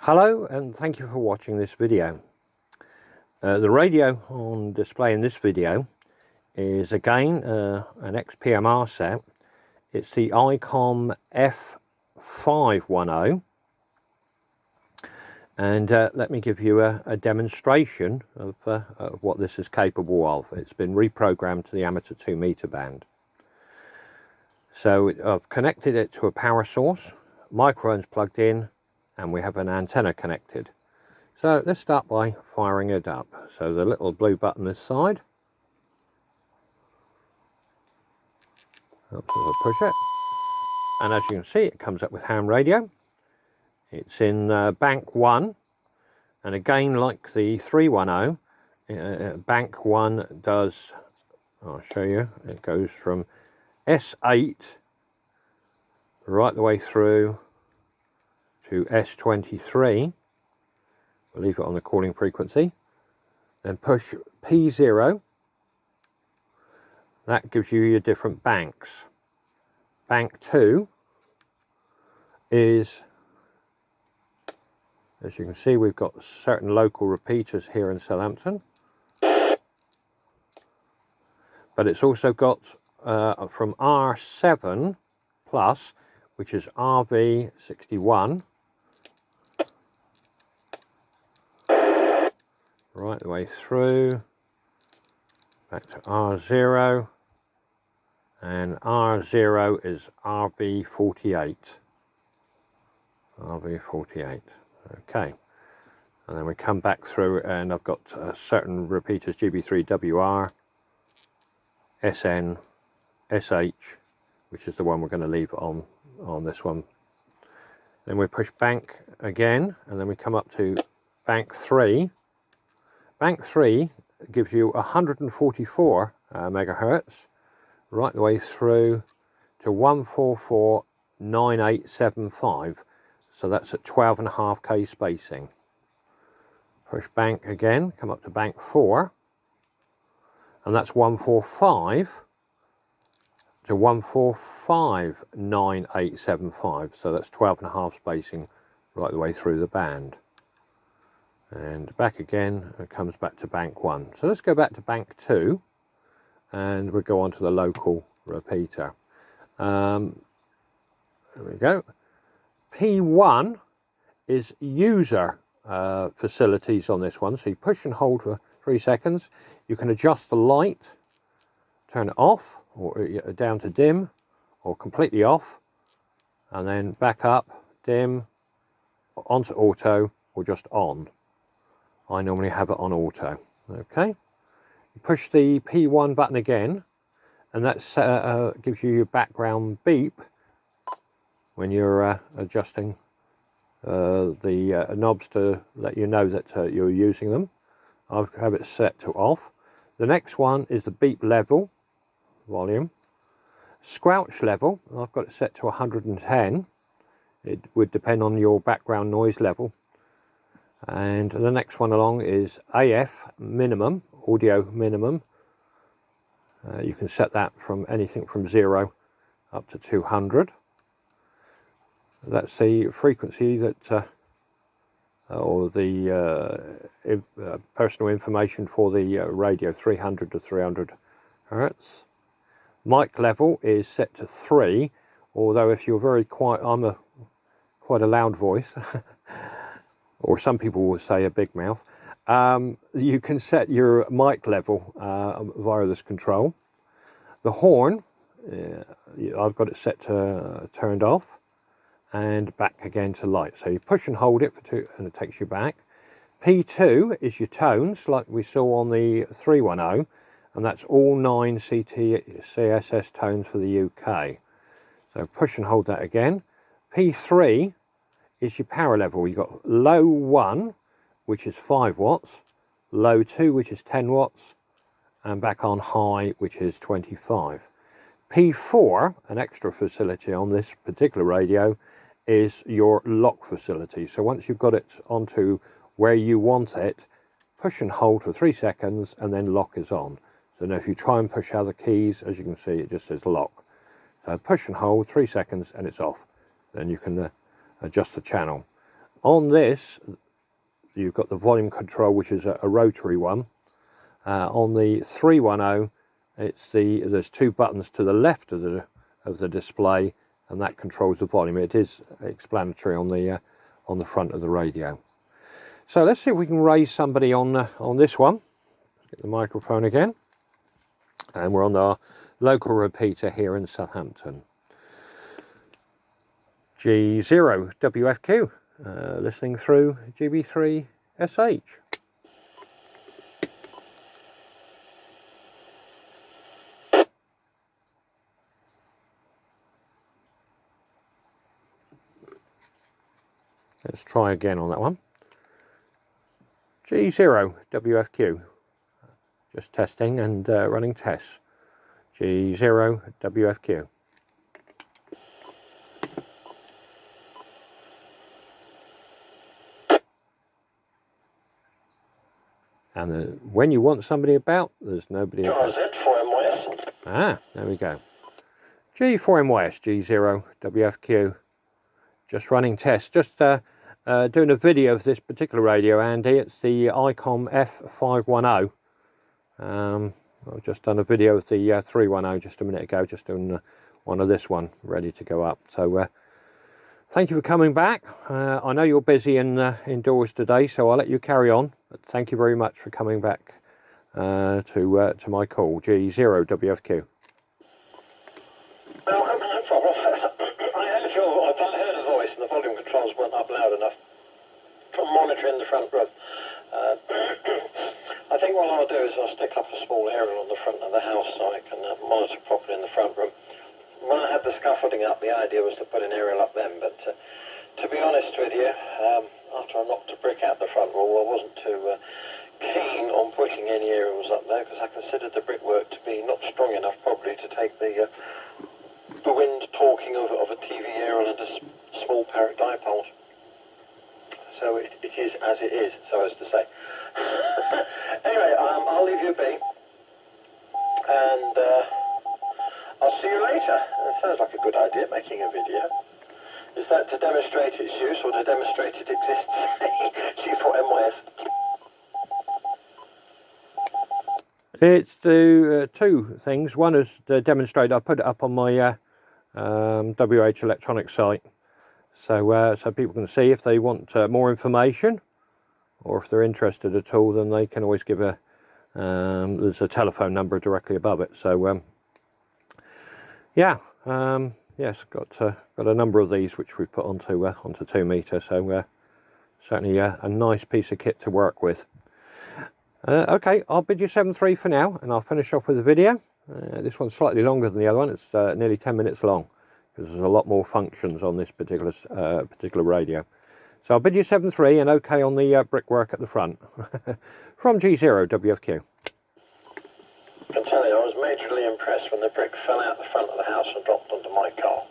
Hello and thank you for watching this video. The radio on display in this video is again an XPMR set. It's the ICOM F510, and let me give you a demonstration of what this is capable of. It's been reprogrammed to the amateur 2 meter band. So I've connected it to a power source, microphone's plugged in, and we have an antenna connected. So let's start by firing it up. So the little blue button this side. Oops, I'll push it. And as you can see, it comes up with ham radio. It's in bank 1. And again, like the 310, bank 1 does, I'll show you, it goes from S8 right the way through to S23. We'll leave it on the calling frequency. Then push P0. That gives you your different banks. Bank 2 is, as you can see, we've got certain local repeaters here in Southampton. But it's also got from R7 plus, which is RV61, right the way through, back to R0, and R0 is RV48. RV48, okay. And then we come back through, and I've got certain repeaters, GB3WR, SN, SH, which is the one we're going to leave on this one. Then we push bank again, and then we come up to bank 3. Bank 3 gives you 144 megahertz, right the way through to 1449875. So that's at 12.5K spacing. Push bank again, come up to bank 4, and that's 145 to 1459875. So that's 12.5 spacing right the way through the band. And back again, it comes back to bank 1. So let's go back to bank 2, and we'll go on to the local repeater. There we go. P1 is user facilities on this one. So you push and hold for 3 seconds. You can adjust the light, turn it off, or down to dim, or completely off, and then back up, dim, onto auto, or just on. I normally have it on auto. Okay, you push the P1 button again, and that gives you your background beep when you're adjusting the knobs to let you know that you're using them. I have it set to off. The next one is the beep level, volume. Squelch level, I've got it set to 110. It would depend on your background noise level. And the next one along is AF minimum, audio minimum. You can set that from anything from 0 up to 200. That's the frequency that, or the personal information for the radio, 300 to 300 hertz. Mic level is set to 3, although if you're very quiet, I'm quite a loud voice. Or some people will say a big mouth. You can set your mic level via this control. The horn, I've got it set to turned off, and back again to light. So you push and hold it for 2, and it takes you back. P2 is your tones, like we saw on the 310, and that's all 9 CSS tones for the UK. So push and hold that again. P3 is your power level. You've got low 1, which is 5 watts, low 2, which is 10 watts, and back on high, which is 25. P4, an extra facility on this particular radio, is your lock facility. So once you've got it onto where you want it, push and hold for 3 seconds, and then lock is on. So now if you try and push other keys, as you can see, it just says lock. So push and hold 3 seconds, and it's off. Then you can adjust the channel. On this, you've got the volume control, which is a rotary one. On the 310, there's two buttons to the left of the display, and that controls the volume. It is explanatory on the front of the radio. So let's see if we can raise somebody on this one. Let's get the microphone again, and we're on our local repeater here in Southampton. G0 WFQ, listening through GB3SH. Let's try again on that one. G0 WFQ, just testing and running tests. G0 WFQ. And when you want somebody about, there's nobody about. Ah, there we go. G4MYS, G0 WFQ. Just running tests. Just doing a video of this particular radio, Andy. It's the ICOM F510. I've just done a video of the 310 just a minute ago, just doing one of this one, ready to go up. So thank you for coming back. I know you're busy indoors today, so I'll let you carry on. But thank you very much for coming back to my call, G0 WFQ. No problem. I heard a voice and the volume controls weren't up loud enough from monitoring the front room. I think what I'll do is I'll stick up a small aerial on the front of the house so I can monitor properly in the front room. When I had the scaffolding up, the idea was to put an aerial up then, but to be honest with you, after I knocked a brick out the front wall, I wasn't too keen on putting any aerials up there because I considered the brickwork to be not strong enough probably to take the wind talking of a TV aerial and a small parrot dipole. So it is as it is, so as to say. Anyway, I'll leave you be, and I'll see you later. It sounds like a good idea, making a video. Is that to demonstrate its use or to demonstrate it exists? G4MYS. It's two things. One is to demonstrate. I put it up on my WH Electronics site, so people can see if they want more information, or if they're interested at all, then they can always give there's a telephone number directly above it. So yeah, yes, got a number of these which we've put onto 2 metre. So certainly a nice piece of kit to work with. Okay, I'll bid you 7-3 for now, and I'll finish off with a video. This one's slightly longer than the other one. It's nearly 10 minutes long because there's a lot more functions on this particular radio. So I'll bid you 7-3 and okay on the brickwork at the front. From G0 WFQ. I can tell you, I was majorly impressed when the brick fell out the front of the house and dropped onto my car.